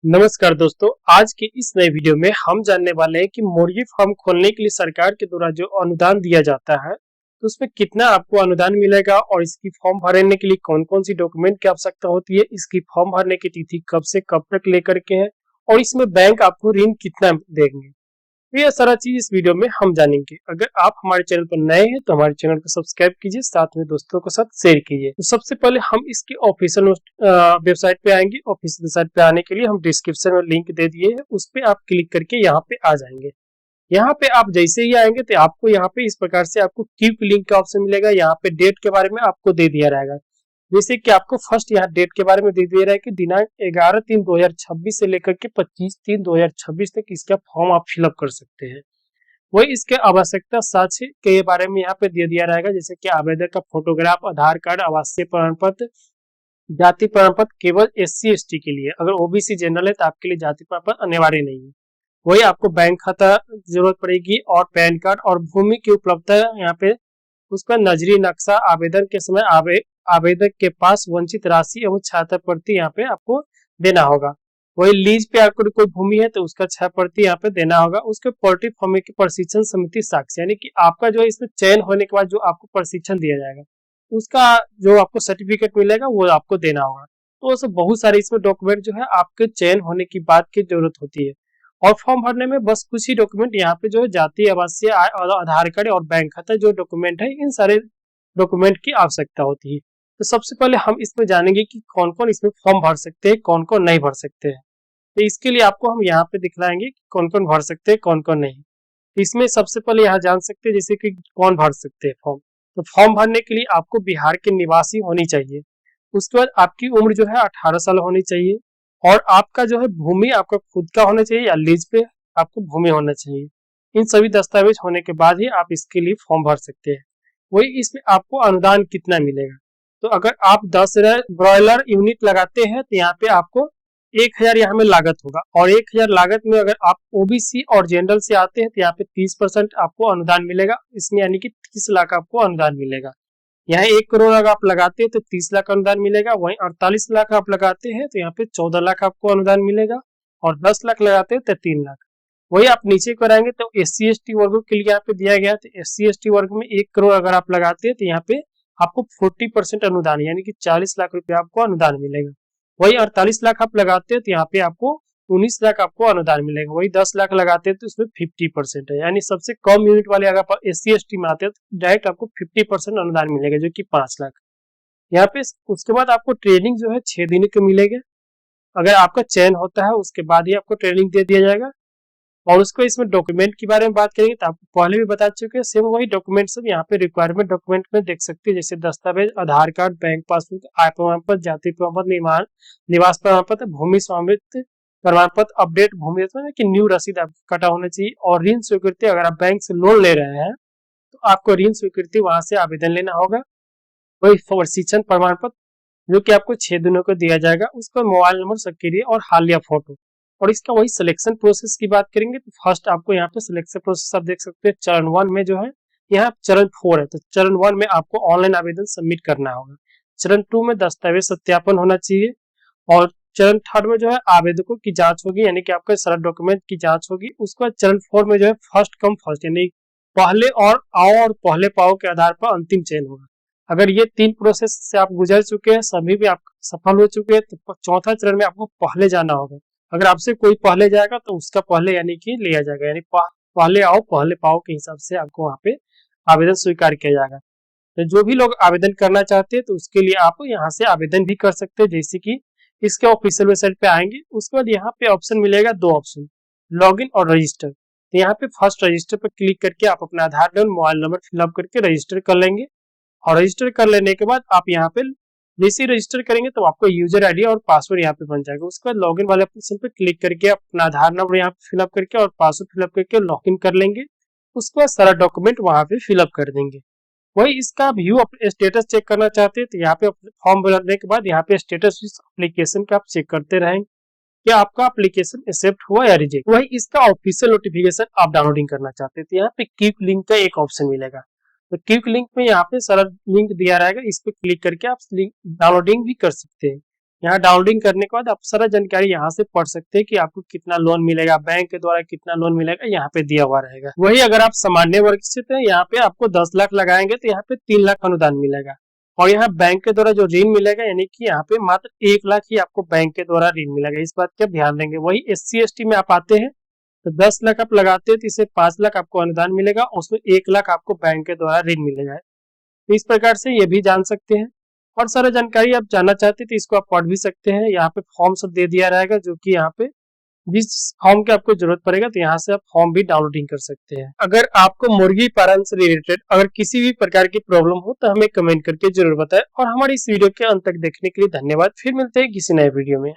नमस्कार दोस्तों, आज के इस नए वीडियो में हम जानने वाले हैं कि मुर्गी फार्म खोलने के लिए सरकार के द्वारा जो अनुदान दिया जाता है, तो उसमें कितना आपको अनुदान मिलेगा और इसकी फॉर्म भरने के लिए कौन-कौन सी डॉक्यूमेंट की आवश्यकता होती है, इसकी फॉर्म भरने की तिथि कब से कब तक लेकर के है और इसमें बैंक आपको ऋण कितना देंगे। तो ये सारा चीज इस वीडियो में हम जानेंगे। अगर आप हमारे चैनल पर नए हैं तो हमारे चैनल को सब्सक्राइब कीजिए, साथ में दोस्तों के साथ शेयर कीजिए। तो सबसे पहले हम इसके ऑफिशियल वेबसाइट पे आएंगे। ऑफिशियल वेबसाइट पे आने के लिए हम डिस्क्रिप्शन में लिंक दे दिए है, उस पे आप क्लिक करके यहाँ पे आ जाएंगे। यहाँ पे आप जैसे ही आएंगे तो आपको यहाँ पे इस प्रकार से आपको क्विक लिंक का ऑप्शन मिलेगा। यहाँ पे डेट के बारे में आपको दे दिया रहेगा, जैसे कि आपको फर्स्ट यहाँ डेट के बारे में दे दिया रहा है कि दिनांक 11/3/2026 से लेकर के 25/3/2026 तक इसका फॉर्म आप फिलअप कर सकते हैं। वही इसके आवश्यकता साक्ष्य के बारे में यहाँ पे दे दिया रहेगा, जैसे कि आवेदक का फोटोग्राफ, आधार कार्ड, आवासीय प्रमाण पत्र, जाति प्रमाण पत्र केवल SC/ST के लिए। अगर OBC जनरल है तो आपके लिए जाति प्रमाण पत्र अनिवार्य नहीं है। वही आपको बैंक खाता जरूरत पड़ेगी और पैन कार्ड और भूमि की उपलब्धता यहाँ पे उसका नजरी नक्शा, आवेदन के समय आवेदक के पास वंचित राशि एवं छात्रवृत्ति यहाँ पे आपको देना होगा। वही लीज पे आपको कोई भूमि है तो उसका 6% यहाँ पे देना होगा। उसके पोल्ट्री फार्मिंग की प्रशिक्षण समिति साक्ष्य, यानी कि आपका जो इसमें चयन होने के बाद जो आपको प्रशिक्षण दिया जाएगा उसका जो आपको सर्टिफिकेट मिलेगा वो आपको देना होगा। तो सब बहुत सारे इसमें डॉक्यूमेंट जो है आपके चयन होने की बात की जरूरत होती है। और फॉर्म भरने में बस कुछ ही डॉक्यूमेंट यहाँ पे जो है जाति, आवासीय, आय और आधार कार्ड और बैंक खाता जो डॉक्यूमेंट है, इन सारे डॉक्यूमेंट की आवश्यकता होती है। तो सबसे पहले हम इसमें जानेंगे कि कौन कौन इसमें फॉर्म भर सकते हैं, कौन कौन नहीं भर सकते हैं। तो इसके लिए आपको हम यहाँ पे दिखलाएंगे कि कौन कौन भर सकते हैं, कौन कौन नहीं। तो इसमें सबसे पहले यहाँ जान सकते हैं जैसे कि कौन भर सकते हैं फॉर्म। तो फॉर्म भरने के लिए आपको बिहार के निवासी होनी चाहिए। उसके बाद आपकी उम्र जो है 18 साल होनी चाहिए और आपका जो है भूमि आपका खुद का होना चाहिए या लीज पे आपको भूमि होना चाहिए। इन सभी दस्तावेज होने के बाद ही आप इसके लिए फॉर्म भर सकते हैं। वही इसमें आपको अनुदान कितना मिलेगा, तो अगर आप 10 ब्रॉयलर यूनिट लगाते हैं तो यहाँ पे आपको 1000 यहाँ में लागत होगा और 1000 लागत में अगर आप OBC और जनरल से आते हैं तो यहाँ पे 30% आपको अनुदान मिलेगा। इसमें यानी कि 30 लाख आपको अनुदान मिलेगा। यहाँ 1 करोड़ अगर आप लगाते हैं तो 30 लाख अनुदान मिलेगा। वहीं 48 लाख आप लगाते हैं तो यहाँ पे 14 लाख आपको अनुदान मिलेगा और 10 लाख लगाते हैं तो 3 लाख। वही आप नीचे कराएंगे तो SC/ST वर्ग के लिए यहाँ पे दिया गया, तो SC/ST वर्ग में 1 करोड़ अगर आप लगाते हैं तो यहाँ पे आपको 40% अनुदान यानी कि 40 लाख रुपए आपको अनुदान मिलेगा। वही 48 लाख आप लगाते हैं तो यहाँ पे आपको 19 लाख आपको अनुदान मिलेगा। वही 10 लाख लगाते हैं तो उसमें 50% है, यानी सबसे कम यूनिट वाले अगर आप SC/ST में आते हैं तो डायरेक्ट आपको 50% अनुदान मिलेगा, जो कि 5 लाख। यहाँ पे उसके बाद आपको ट्रेनिंग जो है 6 दिन की मिलेगा। अगर आपका चयन होता है उसके बाद ही आपको ट्रेनिंग दे दिया जाएगा। और उसको इसमें डॉक्यूमेंट के बारे में बात करेंगे तो आपको पहले भी बता चुके हैं, सेम वही डॉक्यूमेंट सब यहाँ पे रिक्वायरमेंट डॉक्यूमेंट में देख सकते हैं, जैसे दस्तावेज, आधार कार्ड, बैंक पासबुक, आय प्रमाण पत्र, जाति प्रमाण पत्र, निवास प्रमाण पत्र, भूमि स्वामित्व प्रमाण पत्र, अपडेट भूमि कि न्यू रसीद आपको कटा होना चाहिए। और ऋण स्वीकृति, अगर आप बैंक से लोन ले रहे हैं तो आपको ऋण स्वीकृति वहां से आवेदन लेना होगा। वही प्रशिक्षण प्रमाण पत्र जो कि आपको 6 दिनों को दिया जाएगा, उसका मोबाइल नंबर सक्रिय और हालिया फोटो। और इसका वही सिलेक्शन प्रोसेस की बात करेंगे तो फर्स्ट आपको यहाँ पे सिलेक्शन प्रोसेस आप देख सकते हैं। चरण 1 में जो है, यहाँ चरण 4 है, तो चरण 1 में आपको ऑनलाइन आवेदन सबमिट करना होगा। चरण 2 में दस्तावेज सत्यापन होना चाहिए और चरण 3 में जो है आवेदकों की जांच होगी, यानी कि आपके सारा डॉक्यूमेंट की जांच होगी। उसके बाद चरण 4 में जो है फर्स्ट कम फर्स्ट, यानी पहले और आओ और पहले पाओ के आधार पर अंतिम चयन होगा। अगर ये 3 प्रोसेस से आप गुजर चुके हैं, सभी भी आप सफल हो चुके हैं, तो चौथा चरण में आपको पहले जाना होगा। अगर आपसे कोई पहले जाएगा तो उसका पहले यानी कि लिया जाएगा, यानी पहले आओ पहले पाओ के हिसाब से आपको वहां पे आवेदन स्वीकार किया जाएगा। तो जो भी लोग आवेदन करना चाहते हैं तो उसके लिए आप यहाँ से आवेदन भी कर सकते हैं, जैसे कि इसके ऑफिशियल वेबसाइट पे आएंगे। उसके बाद यहाँ पे ऑप्शन मिलेगा, 2 ऑप्शन, लॉग इन और रजिस्टर। तो यहाँ पे फर्स्ट रजिस्टर पर क्लिक करके आप अपना आधार नंबर, मोबाइल नंबर फिलअप करके रजिस्टर कर लेंगे। और रजिस्टर कर लेने के बाद आप यहाँ पे जैसे ही रजिस्टर करेंगे तो आपको यूजर आईडी और पासवर्ड यहाँ पे बन जाएगा। उसके बाद लॉगिन वाले ऑप्शन पे क्लिक करके अपना आधार नंबर यहाँ पे फिलअप करके और पासवर्ड फिलअप करके लॉगिन कर लेंगे। उसके बाद सारा डॉक्यूमेंट वहां पे फिलअप कर देंगे। वही इसका व्यू स्टेटस चेक करना चाहते हैं तो यहाँ पे फॉर्म भरने के बाद यहाँ पे स्टेटस एप्लीकेशन का आप चेक करते रहेंगे कि आपका एप्लीकेशन एक्सेप्ट हुआ या रिजेक्ट। वही इसका ऑफिशियल नोटिफिकेशन आप डाउनलोडिंग करना चाहते हैं तो यहाँ पे क्लिक लिंक का एक ऑप्शन मिलेगा। तो क्लिक लिंक में यहाँ पे सारा लिंक दिया रहेगा, इस पे क्लिक करके आप लिंक डाउनलोडिंग भी कर सकते हैं। यहाँ डाउनलोडिंग करने के बाद आप सारा जानकारी यहाँ से पढ़ सकते हैं कि आपको कितना लोन मिलेगा, बैंक के द्वारा कितना लोन मिलेगा, यहाँ पे दिया हुआ रहेगा। वही अगर आप सामान्य वर्ग से थे, यहाँ पे आपको 10 लाख लगाएंगे तो यहाँ पे 3 लाख अनुदान मिलेगा। और यहाँ बैंक के द्वारा जो ऋण मिलेगा, यानी कि यहाँ पे मात्र 1 लाख ही आपको बैंक के द्वारा ऋण मिलेगा। इस बात का ध्यान देंगे। वही SC ST में आप आते हैं तो 10 लाख आप लगाते हैं तो इससे 5 लाख आपको अनुदान मिलेगा, उसमें 1 लाख आपको बैंक के द्वारा ऋण मिलेगा। तो इस प्रकार से ये भी जान सकते हैं। और सारा जानकारी आप जानना चाहते हैं तो इसको आप पढ़ भी सकते हैं। यहाँ पे फॉर्म सब दे दिया रहेगा, जो कि यहाँ पे जिस फॉर्म की आपको जरूरत पड़ेगा तो यहाँ से आप फॉर्म भी डाउनलोडिंग कर सकते हैं। अगर आपको मुर्गी पालन से रिलेटेड अगर किसी भी प्रकार की प्रॉब्लम हो तो हमें कमेंट करके जरूर बताएं। और हमारी इस वीडियो के अंत तक देखने के लिए धन्यवाद। फिर मिलते हैं किसी नए वीडियो में।